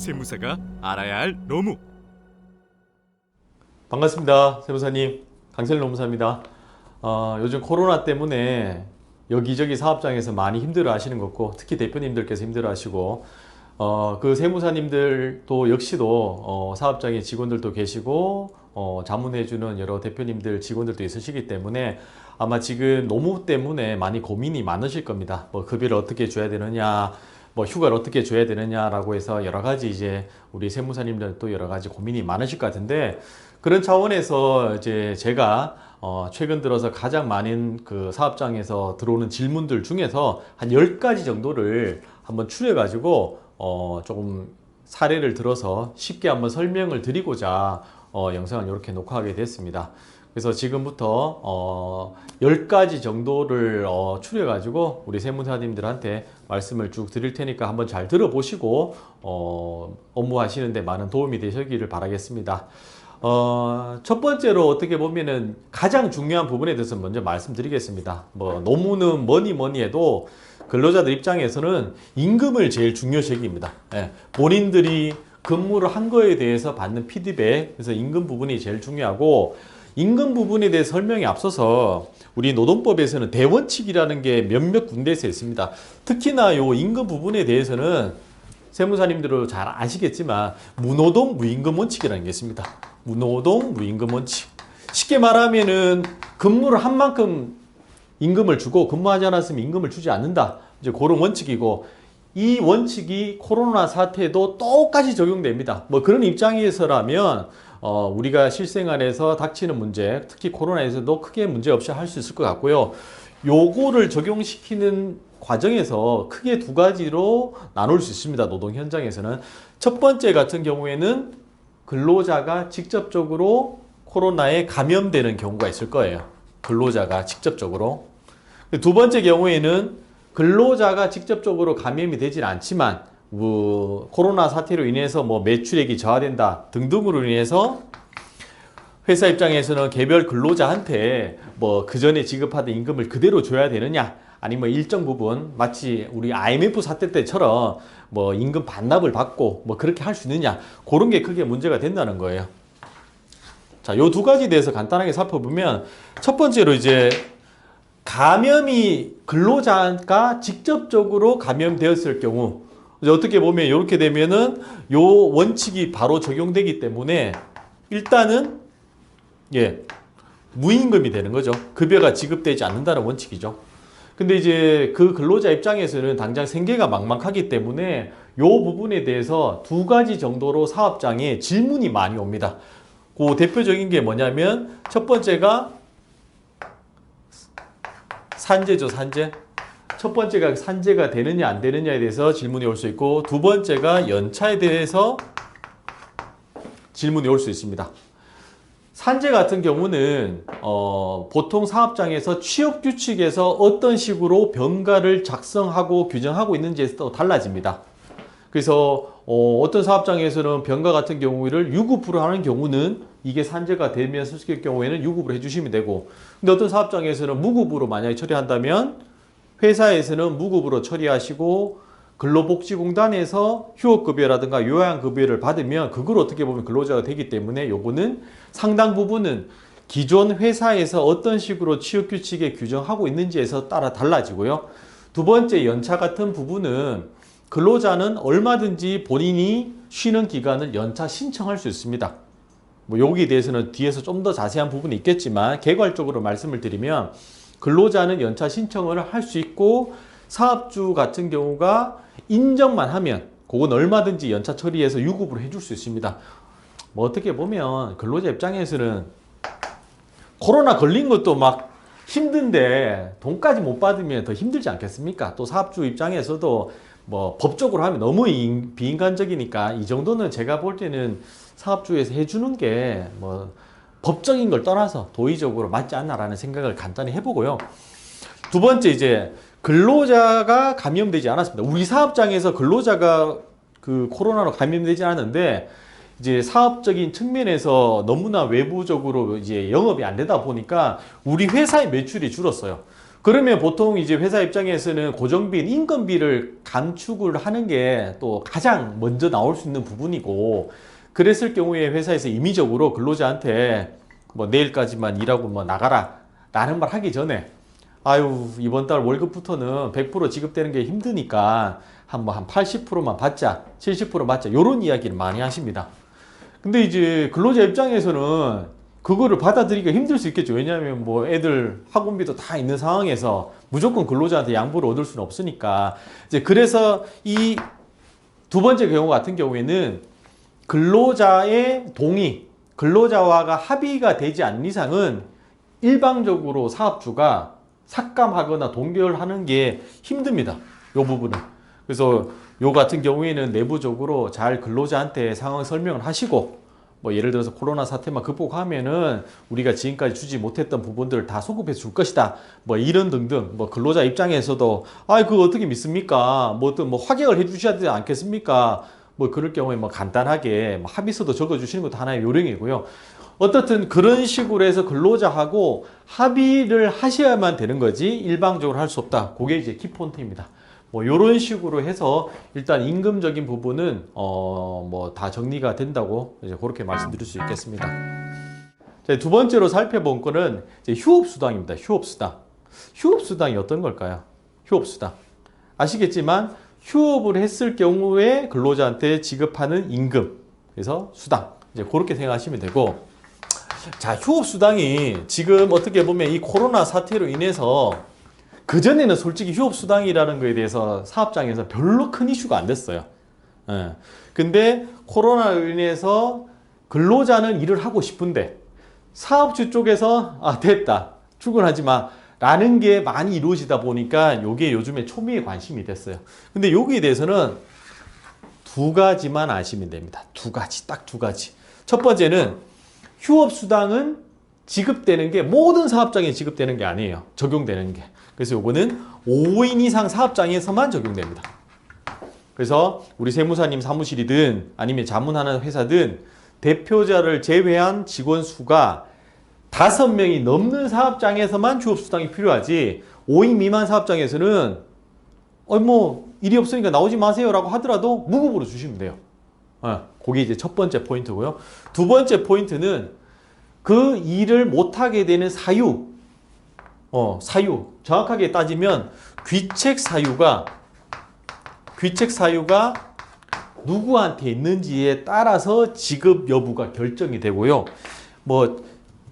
세무사가 알아야 할 노무. 반갑습니다. 세무사님, 강세일 노무사입니다. 요즘 코로나 때문에 여기저기 사업장에서 많이 힘들어 하시는 것 같고, 특히 대표님들께서 힘들어 하시고, 그 세무사님들도 역시도 사업장에 직원들도 계시고, 자문해주는 여러 대표님들 직원들도 있으시기 때문에 아마 지금 노무 때문에 많이 고민이 많으실 겁니다. 뭐 급여를 어떻게 줘야 되느냐, 뭐 휴가를 어떻게 줘야 되느냐라고 해서 여러 가지 이제 우리 세무사님들도 여러 가지 고민이 많으실 것 같은데, 그런 차원에서 이제 제가 최근 들어서 가장 많은 그 사업장에서 들어오는 질문들 중에서 한 10가지 정도를 한번 추려 가지고 조금 사례를 들어서 쉽게 한번 설명을 드리고자 영상을 이렇게 녹화하게 됐습니다. 그래서 지금부터 10가지 정도를 추려 가지고 우리 세무사님들한테 말씀을 쭉 드릴 테니까 한번 잘 들어보시고 업무하시는데 많은 도움이 되시기를 바라겠습니다. 첫 번째로 어떻게 보면은 가장 중요한 부분에 대해서 먼저 말씀드리겠습니다. 뭐 노무는 뭐니 해도 근로자들 입장에서는 임금을 제일 중요시 여깁니다. 예, 본인들이 근무를 한 거에 대해서 받는 피드백, 그래서 임금 부분이 제일 중요하고, 임금 부분에 대해 설명에 앞서서 우리 노동법에서는 대원칙이라는 게 몇몇 군데에서 있습니다. 특히나 요 임금 부분에 대해서는 세무사님들도 잘 아시겠지만 무노동 무임금 원칙이라는 게 있습니다. 무노동 무임금 원칙. 쉽게 말하면은 근무를 한 만큼 임금을 주고 근무하지 않았으면 임금을 주지 않는다. 이제 그런 원칙이고, 이 원칙이 코로나 사태에도 똑같이 적용됩니다. 뭐 그런 입장에서라면 우리가 실생활에서 닥치는 문제, 특히 코로나에서도 크게 문제 없이 할 수 있을 것 같고요. 요거를 적용시키는 과정에서 크게 두 가지로 나눌 수 있습니다. 노동 현장에서는. 첫 번째 같은 경우에는 근로자가 직접적으로 코로나에 감염되는 경우가 있을 거예요. 근로자가 직접적으로. 두 번째 경우에는 근로자가 직접적으로 감염이 되진 않지만 코로나 사태로 인해서 뭐 매출액이 저하된다 등등으로 인해서 회사 입장에서는 개별 근로자한테 뭐 그전에 지급하던 임금을 그대로 줘야 되느냐, 아니면 일정 부분 마치 우리 IMF 사태 때처럼 뭐 임금 반납을 받고 뭐 그렇게 할 수 있느냐, 그런 게 크게 문제가 된다는 거예요. 자, 요 두 가지에 대해서 간단하게 살펴보면, 첫 번째로 이제 감염이 근로자가 직접적으로 감염되었을 경우, 이제 어떻게 보면 이렇게 되면은 요 원칙이 바로 적용되기 때문에 일단은 무임금이 되는 거죠. 급여가 지급되지 않는다는 원칙이죠. 근데 이제 그 근로자 입장에서는 당장 생계가 막막하기 때문에 요 부분에 대해서 두 가지 정도로 사업장에 질문이 많이 옵니다. 그 대표적인 게 뭐냐면, 첫 번째가 산재죠, 산재. 첫 번째가 산재가 되느냐 안 되느냐에 대해서 질문이 올 수 있고, 두 번째가 연차에 대해서 질문이 올 수 있습니다. 산재 같은 경우는 보통 사업장에서 취업규칙에서 어떤 식으로 병가를 작성하고 규정하고 있는지에 또 달라집니다. 그래서 어떤 사업장에서는 병가 같은 경우를 유급으로 하는 경우는 이게 산재가 되면서 시킬 경우에는 유급으로 해주시면 되고, 근데 어떤 사업장에서는 무급으로 만약에 처리한다면 회사에서는 무급으로 처리하시고, 근로복지공단에서 휴업급여라든가 요양급여를 받으면 그걸 어떻게 보면 근로자가 되기 때문에 요거는 상당 부분은 기존 회사에서 어떤 식으로 취업규칙에 규정하고 있는지에서 따라 달라지고요. 두 번째, 연차 같은 부분은 근로자는 얼마든지 본인이 쉬는 기간을 연차 신청할 수 있습니다. 뭐 여기에 대해서는 뒤에서 좀 더 자세한 부분이 있겠지만, 개괄적으로 말씀을 드리면 근로자는 연차 신청을 할 수 있고, 사업주 같은 경우가 인정만 하면 그건 얼마든지 연차 처리해서 유급으로 해줄 수 있습니다. 뭐 어떻게 보면 근로자 입장에서는 코로나 걸린 것도 막 힘든데 돈까지 못 받으면 더 힘들지 않겠습니까? 또 사업주 입장에서도 뭐 법적으로 하면 너무 비인간적이니까 이 정도는 제가 볼 때는 사업주에서 해주는 게 뭐 법적인 걸 떠나서 도의적으로 맞지 않나라는 생각을 간단히 해보고요. 두 번째, 이제 근로자가 감염되지 않았습니다. 우리 사업장에서 근로자가 그 코로나로 감염되지 않았는데, 이제 사업적인 측면에서 너무나 외부적으로 이제 영업이 안 되다 보니까 우리 회사의 매출이 줄었어요. 그러면 보통 이제 회사 입장에서는 고정비인 임금비를 감축을 하는 게 또 가장 먼저 나올 수 있는 부분이고, 그랬을 경우에 회사에서 임의적으로 근로자한테 뭐 내일까지만 일하고 뭐 나가라 라는 말 하기 전에, 아유 이번 달 월급부터는 100% 지급되는 게 힘드니까 한 80%만 받자, 70% 받자, 요런 이야기를 많이 하십니다. 근데 이제 근로자 입장에서는 그거를 받아들이기가 힘들 수 있겠죠. 왜냐하면 뭐 애들 학원비도 다 있는 상황에서 무조건 근로자한테 양보를 얻을 수는 없으니까. 이제 그래서 이 두 번째 경우 같은 경우에는 근로자의 동의, 근로자와가 합의가 되지 않는 이상은 일방적으로 사업주가 삭감하거나 동결하는 게 힘듭니다. 이 부분은. 그래서 요 같은 경우에는 내부적으로 잘 근로자한테 상황 설명을 하시고, 뭐 예를 들어서 코로나 사태만 극복하면은 우리가 지금까지 주지 못했던 부분들을 다 소급해 줄 것이다, 뭐 이런 등등. 뭐 근로자 입장에서도 그거 어떻게 믿습니까? 뭐 확인을 해 주셔야 되지 않겠습니까? 뭐 그럴 경우에 뭐 간단하게 뭐 합의서도 적어 주시는 것도 하나의 요령이고요. 어떻든 그런 식으로 해서 근로자하고 합의를 하셔야만 되는 거지 일방적으로 할 수 없다. 그게 이제 키포인트입니다. 뭐 요런 식으로 해서 일단 임금적인 부분은 뭐 다 정리가 된다고 이제 그렇게 말씀드릴 수 있겠습니다. 자, 두 번째로 살펴본 거는 이제 휴업수당입니다. 휴업수당. 휴업수당이 어떤 걸까요? 휴업수당. 아시겠지만 휴업을 했을 경우에 근로자한테 지급하는 임금, 그래서 수당. 이제 그렇게 생각하시면 되고, 자, 휴업수당이 지금 어떻게 보면 이 코로나 사태로 인해서 그전에는 솔직히 휴업수당이라는 거에 대해서 사업장에서 별로 큰 이슈가 안 됐어요. 근데 코로나로 인해서 근로자는 일을 하고 싶은데 사업주 쪽에서 됐다, 출근하지 마 라는 게 많이 이루어지다 보니까 요게 요즘에 초미의 관심이 됐어요. 근데 여기에 대해서는 두 가지만 아시면 됩니다. 두 가지, 딱 두 가지. 첫 번째는 휴업수당은 지급되는 게 모든 사업장에 지급되는 게 아니에요. 적용되는 게. 그래서 요거는 5인 이상 사업장에서만 적용됩니다. 그래서 우리 세무사님 사무실이든 아니면 자문하는 회사든 대표자를 제외한 직원 수가 5명이 넘는 사업장에서만 휴업수당이 필요하지, 5인 미만 사업장에서는 뭐 일이 없으니까 나오지 마세요 라고 하더라도 무급으로 주시면 돼요. 그게 이제 첫 번째 포인트고요. 두 번째 포인트는 그 일을 못하게 되는 사유, 사유. 정확하게 따지면 귀책 사유가 누구한테 있는지에 따라서 지급 여부가 결정이 되고요. 뭐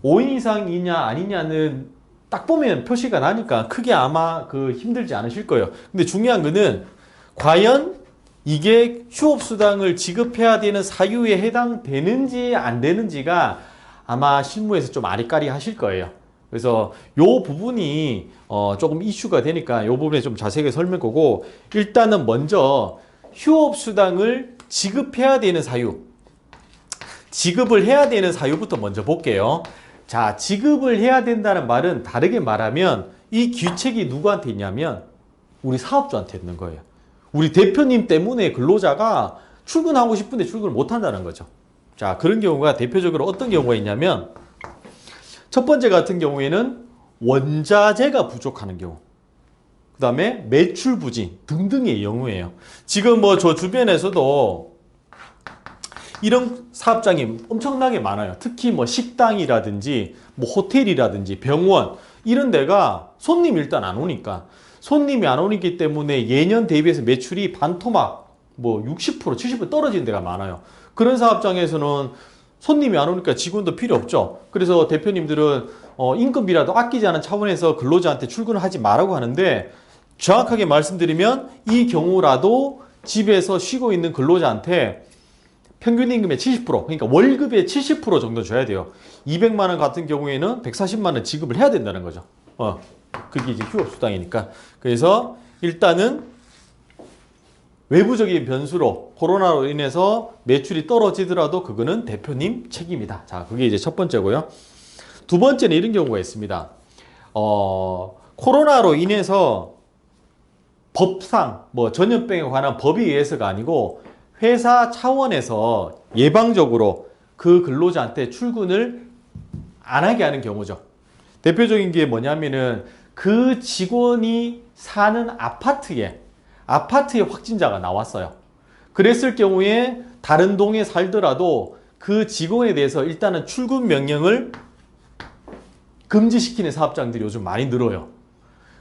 5인 이상이냐 아니냐는 딱 보면 표시가 나니까 크게 아마 힘들지 않으실 거예요. 근데 중요한 거는 과연 이게 휴업수당을 지급해야 되는 사유에 해당되는지 안 되는지가 아마 실무에서 좀 아리까리 하실 거예요. 그래서 요 부분이 조금 이슈가 되니까 요 부분에 좀 자세하게 설명하고, 일단은 먼저 휴업수당을 지급해야 되는 사유, 지급을 해야 되는 사유부터 먼저 볼게요. 자, 지급을 해야 된다는 말은 다르게 말하면 이 귀책이 누구한테 있냐면 우리 사업주한테 있는 거예요. 우리 대표님 때문에 근로자가 출근하고 싶은데 출근을 못 한다는 거죠. 자, 그런 경우가 대표적으로 어떤 경우가 있냐면, 첫 번째 같은 경우에는 원자재가 부족하는 경우, 그 다음에 매출 부진 등등의 경우예요. 지금 뭐 저 주변에서도 이런 사업장이 엄청나게 많아요. 특히 뭐 식당이라든지 뭐 호텔이라든지 병원, 이런 데가 손님이 일단 안 오니까, 손님이 안 오기 때문에 예년 대비해서 매출이 반토막 뭐 60% 70% 떨어지는 데가 많아요. 그런 사업장에서는 손님이 안 오니까 직원도 필요 없죠. 그래서 대표님들은 임금비라도 아끼지 않은 차원에서 근로자한테 출근을 하지 말라고 하는데, 정확하게 말씀드리면 이 경우라도 집에서 쉬고 있는 근로자한테 평균 임금의 70%, 그러니까 월급의 70% 정도 줘야 돼요. 200만 원 같은 경우에는 140만 원 지급을 해야 된다는 거죠. 그게 이제 휴업수당이니까. 그래서 일단은 외부적인 변수로 코로나로 인해서 매출이 떨어지더라도 그거는 대표님 책임이다. 자, 그게 이제 첫 번째고요. 두 번째는 이런 경우가 있습니다. 코로나로 인해서 법상 뭐 전염병에 관한 법에 의해서가 아니고 회사 차원에서 예방적으로 그 근로자한테 출근을 안 하게 하는 경우죠. 대표적인 게 뭐냐면은 그 직원이 사는 아파트에 확진자가 나왔어요. 그랬을 경우에 다른 동에 살더라도 그 직원에 대해서 일단은 출근 명령을 금지시키는 사업장들이 요즘 많이 늘어요.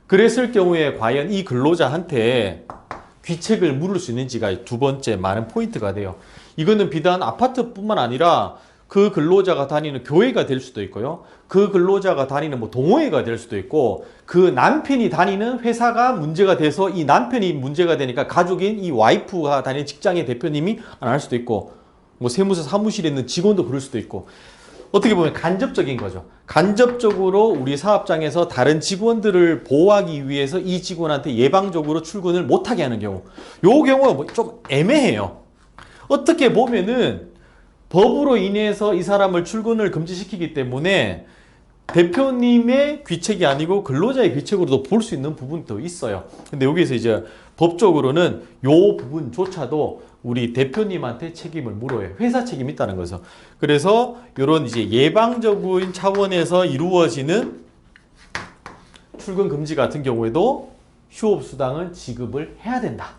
그랬을 경우에 과연 이 근로자한테 귀책을 물을 수 있는지가 두 번째 많은 포인트가 돼요. 이거는 비단 아파트뿐만 아니라 그 근로자가 다니는 교회가 될 수도 있고요. 그 근로자가 다니는 뭐 동호회가 될 수도 있고, 그 남편이 다니는 회사가 문제가 돼서 이 남편이 문제가 되니까 가족인 이 와이프가 다니는 직장의 대표님이 안 할 수도 있고, 뭐 세무서 사무실에 있는 직원도 그럴 수도 있고, 어떻게 보면 간접적인 거죠. 간접적으로 우리 사업장에서 다른 직원들을 보호하기 위해서 이 직원한테 예방적으로 출근을 못하게 하는 경우, 요 경우가 좀 애매해요. 어떻게 보면은 법으로 인해서 이 사람을 출근을 금지시키기 때문에 대표님의 귀책이 아니고 근로자의 귀책으로도 볼 수 있는 부분도 있어요. 근데 여기서 이제 법적으로는 요 부분조차도 우리 대표님한테 책임을 물어요. 회사 책임이 있다는 거죠. 그래서 이런 이제 예방적인 차원에서 이루어지는 출근 금지 같은 경우에도 휴업 수당을 지급을 해야 된다.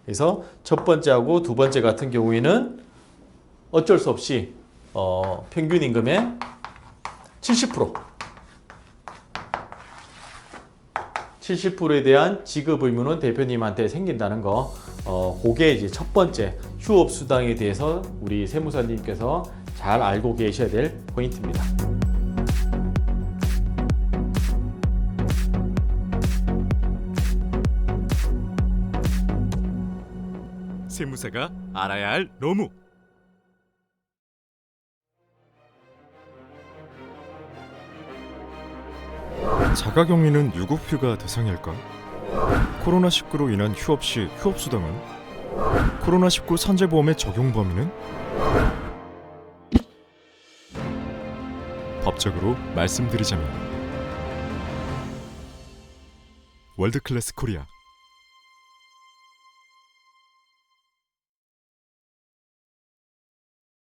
그래서 첫 번째하고 두 번째 같은 경우에는 어쩔 수 없이 평균 임금의 70%에 대한 지급 의무는 대표님한테 생긴다는 거, 그게 이제 첫 번째 휴업 수당에 대해서 우리 세무사님께서 잘 알고 계셔야 될 포인트입니다. 세무사가 알아야 할 노무. 자가격리는 유급휴가 대상일까? 코로나19로 인한 휴업 시 휴업수당은? 코로나19 산재보험의 적용 범위는? 법적으로 말씀드리자면 월드클래스 코리아